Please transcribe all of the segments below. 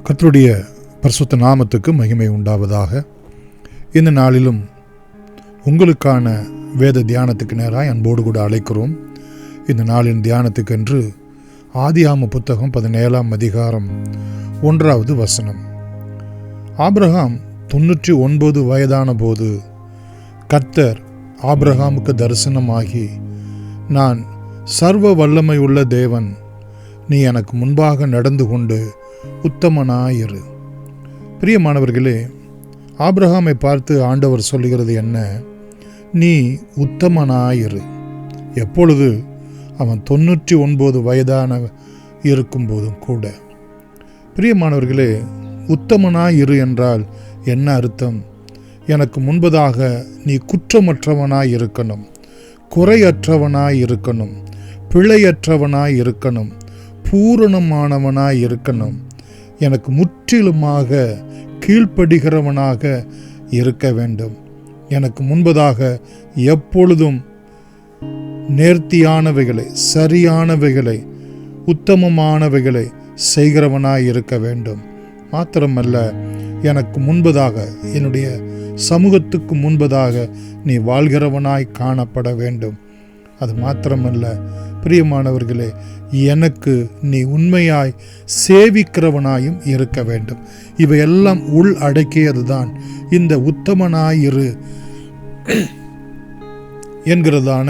கர்த்தருடைய பரிசுத்த நாமத்துக்கு மகிமை உண்டாவதாக. இந்த நாளிலும் உங்களுக்கான வேத தியானத்துக்கு நேராக அன்போடு கூட அழைக்கிறோம். இந்த நாளின் தியானத்துக்கென்று ஆதியாகம புத்தகம் 17ஆம் அதிகாரம் 1வது வசனம். ஆபிரகாம் 99 வயதான போது கர்த்தர் ஆபிரகாமுக்கு தரிசனமாகி, நான் சர்வ வல்லமை உள்ள தேவன், நீ எனக்கு முன்பாக நடந்து கொண்டு உத்தமனாயிரு. பிரியமானவர்களே, ஆபிரகாமை பார்த்து ஆண்டவர் சொல்லுகிறது என்ன? நீ உத்தமனாயிரு. எப்பொழுது? அவன் 99 வயதான இருக்கும்போதும் கூட. பிரியமானவர்களே, உத்தமனாயிரு என்றால் என்ன அர்த்தம்? எனக்கு முன்பதாக நீ குற்றமற்றவனாய் இருக்கணும், குறையற்றவனாய் இருக்கணும், பிழையற்றவனாய் இருக்கணும், பூரணமானவனாய் இருக்கணும், எனக்கு முற்றிலுமாக கீழ்ப்படுகிறவனாக இருக்க வேண்டும். எனக்கு முன்பதாக எப்பொழுதும் நேர்த்தியானவைகளை, சரியானவைகளை, உத்தமமானவைகளை செய்கிறவனாய் இருக்க வேண்டும். மாத்திரமல்ல, எனக்கு முன்பதாக, என்னுடைய சமூகத்துக்கு முன்பதாக நீ வாழ்கிறவனாய் காணப்பட வேண்டும். அது மாத்திரமல்ல பிரியமானவர்களே, எனக்கு நீ உண்மையாய் சேவிக்கிறவனாயும் இருக்க வேண்டும். இவையெல்லாம் உள் அடக்கியதுதான் இந்த உத்தமனாயிரு என்கிறதான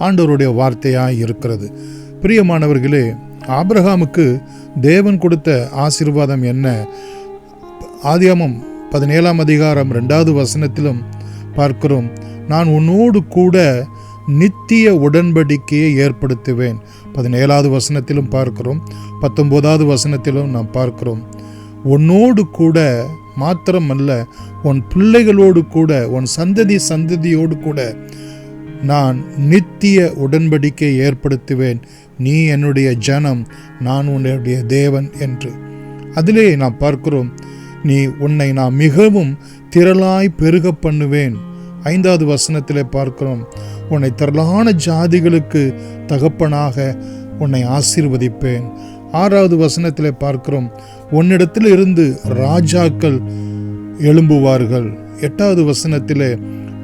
ஆண்டவருடைய வார்த்தையாய் இருக்கிறது. பிரியமானவர்களே, ஆபிரகாமுக்கு தேவன் கொடுத்த ஆசீர்வாதம் என்ன? ஆதியாகமம் 17ஆம் அதிகாரம் 2வது வசனத்திலும் பார்க்கிறோம், நான் உன்னோடு கூட நித்திய உடன்படிக்கையை ஏற்படுத்துவேன். 17வது வசனத்திலும் பார்க்கிறோம், 19வது வசனத்திலும் நாம் பார்க்கிறோம். உன்னோடு கூட மாத்திரமல்ல, உன் பிள்ளைகளோடு கூட, உன் சந்ததியோடு கூட நான் நித்திய உடன்படிக்கையை ஏற்படுத்துவேன். நீ என்னுடைய ஜனம், நான் உன்னுடைய தேவன் என்று. அதிலே நாம் பார்க்கிறோம், உன்னை நான் மிகவும் திரளாய் பெருக பண்ணுவேன். 5வது வசனத்திலே பார்க்கிறோம், உன்னை திரளான ஜாதிகளுக்கு தகப்பனாக உன்னை ஆசீர்வதிப்பேன். 6வது வசனத்திலே பார்க்கிறோம், உன்னிடத்தில் இருந்து ராஜாக்கள் எழும்புவார்கள். 8வது வசனத்திலே,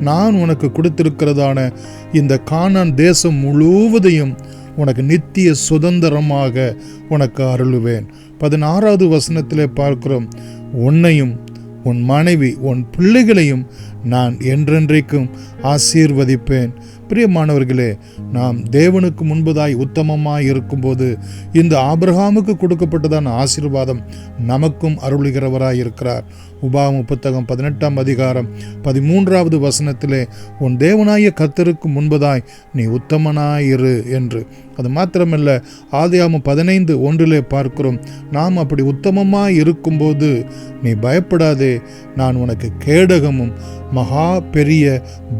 நான் உனக்கு கொடுத்திருக்கிறதான இந்த கானான் தேசம் முழுவதையும் உனக்கு நித்திய சுதந்திரமாக உனக்கு அருளுவேன். 16வது வசனத்திலே பார்க்கிறோம், உன்னையும் உன் மனைவி உன் பிள்ளைகளையும் நான் என்றென்றைக்கும் ஆசீர்வதிப்பேன். பிரியமானவர்களே, நாம் தேவனுக்கு முன்பதாய் உத்தமமாய் இருக்கும்போது இந்த ஆபிரகாமுக்கு கொடுக்கப்பட்டதான ஆசீர்வாதம் நமக்கும் அருளுகிறவராய் இருக்கிறார். உபாகமம் புத்தகம் 18ஆம் அதிகாரம் 13வது வசனத்திலே, உன் தேவனாய கர்த்தருக்கு முன்பதாய் நீ உத்தமனாயிரு என்று. அது மாத்திரமல்ல, ஆதியாகமம் 15:1 பார்க்கிறோம், நாம் அப்படி உத்தமமாய் இருக்கும்போது நீ பயப்படாதே, நான் உனக்கு கேடகமும் மகா பெரிய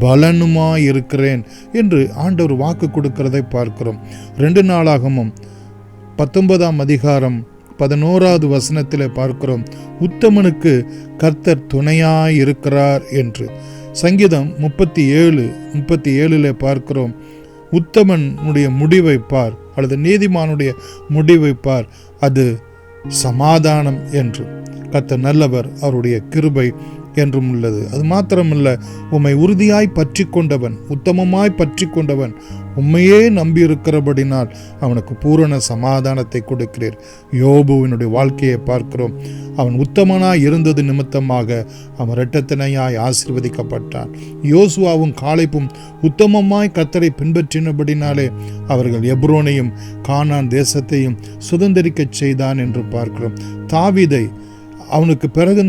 பலனுமாய் இருக்கிறேன் என்று ஆண்டவர் வாக்கு கொடுக்கிறதை பார்க்கிறோம். 2 நாளாகமும் 19ஆம் அதிகாரம் 11வது வசனத்திலே பார்க்கிறோம், உத்தமனுக்கு கர்த்தர் துணையாய் இருக்கிறார் என்று. சங்கீதம் 37:37 பார்க்கிறோம், உத்தமனுடைய முடிவை பார், அல்லது நீதிமானுடைய முடிவை பார், அது சமாதானம் என்று. கர்த்தர் நல்லவர், அவருடைய கிருபை என்றும் உள்ளது. அது மாத்திரமல்ல, உம்மை உறுதியாய் பற்றி கொண்டவன், உத்தமமாய் பற்றி கொண்டவன், உண்மையே நம்பியிருக்கிறபடினால் அவனுக்கு பூரண சமாதானத்தை கொடுக்கிறீர். யோபுவினுடைய வாழ்க்கையை பார்க்கிறோம், அவன் உத்தமனாய் இருந்தது நிமித்தமாக அவன் இரட்டத்தனையாய் ஆசீர்வதிக்கப்பட்டான். யோசுவாவும் காலேபும் உத்தமமாய் கர்த்தரை பின்பற்றினபடினாலே அவர்கள் எப்ரோனையும் கானான் தேசத்தையும் சுதந்தரிக்கச் செய்தான் என்று பார்க்கிறோம். தாவீதை, அவனுக்கு பிறகு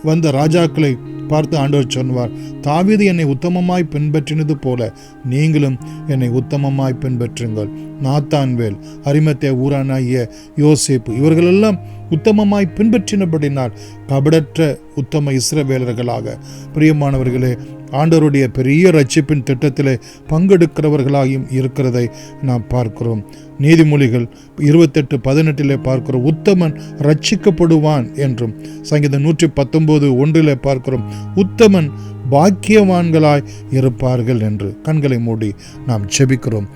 வந்த ராஜாக்களை பார்த்து ஆண்டவர் சொன்னார், தாவீது என்னை உத்தமமாய் பின்பற்றினது போல நீங்களும் என்னை உத்தமமாய் பின்பற்றுங்கள். நாத்தான்வேல், அரிமத்தே ஊரானாகிய யோசேப்பு, இவர்களெல்லாம் உத்தமமாய் பின்பற்றினபடினால் கபடற்ற உத்தம இஸ்ரவேலர்களாக, பிரியமானவர்களே, ஆண்டவருடைய பெரிய ரட்சிப்பின் திட்டத்திலே பங்கெடுக்கிறவர்களாயும் இருக்கிறதை நாம் பார்க்கிறோம். நீதிமொழிகள் 28:18 பார்க்கிறோம், உத்தமன் ரட்சிக்கப்படுவான் என்றும். சங்கீதம் 119:1 பார்க்கிறோம், உத்தமன் பாக்கியவான்களாய் இருப்பார்கள் என்று. கண்களை மூடி நாம் ஜெபிக்கிறோம்.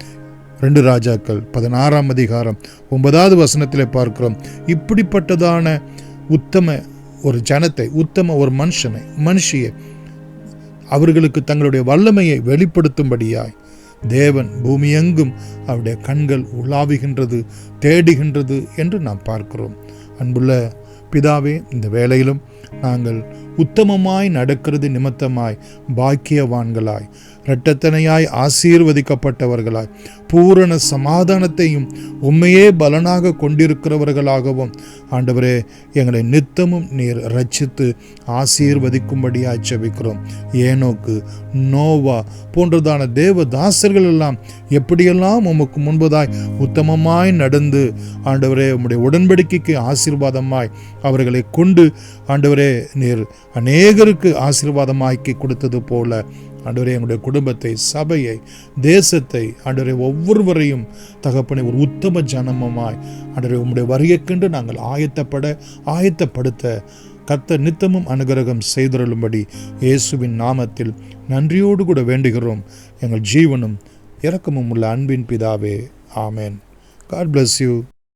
2 ராஜாக்கள் 16ஆம் அதிகாரம் 9வது வசனத்திலே பார்க்கிறோம். இப்படிப்பட்டதான உத்தம ஒரு ஜனத்தை, உத்தம ஒரு மனுஷியை அவர்களுக்கு தங்களுடைய வல்லமையை வெளிப்படுத்தும்படியாய் தேவன் பூமியெங்கும் அவருடைய கண்கள் உலாவுகின்றது, தேடுகின்றது என்று நாம் பார்க்கிறோம். அன்புள்ள பிதாவே, இந்த வேளையிலும் நாங்கள் உத்தமமாய் நடக்கிறது நிமித்தமாய் பாக்கியவான்களாய், இரட்டத்தனையாய் ஆசீர்வதிக்கப்பட்டவர்களாய், பூரண சமாதானத்தையும் உண்மையே பலனாக கொண்டிருக்கிறவர்களாகவும் ஆண்டவரே எங்களை நித்தமும் நீர் ரட்சித்து ஆசீர்வதிக்கும்படியாய் ஜெபிக்கிறோம். ஏனோக்கு, நோவா போன்றதான தேவ தாசர்கள் எல்லாம் எப்படியெல்லாம் உமக்கு முன்பதாய் உத்தமமாய் நடந்து ஆண்டவரே உம்முடைய உடன்படிக்கைக்கு ஆசீர்வாதமாய் அவர்களை கொண்டு ஆண்டவரே நீர் அநேகருக்கு ஆசீர்வாதமாக்கி கொடுத்தது போல ஆண்டவரே எங்களுடைய குடும்பத்தை, சபையை, தேசத்தை ஆண்டவரே ஒவ்வொருவரையும் தகப்பனை ஒரு உத்தம ஜனமமாய் ஆண்டவரே உம்முடைய வருகைக்கென்று நாங்கள் ஆயத்தப்படுத்த கர்த்தர் நித்தமும் அனுகிரகம் செய்தருளும்படி இயேசுவின் நாமத்தில் நன்றியோடு கூட வேண்டுகிறோம். எங்கள் ஜீவனும் இரக்கமும் உள்ள அன்பின் பிதாவே, ஆமேன். God bless you.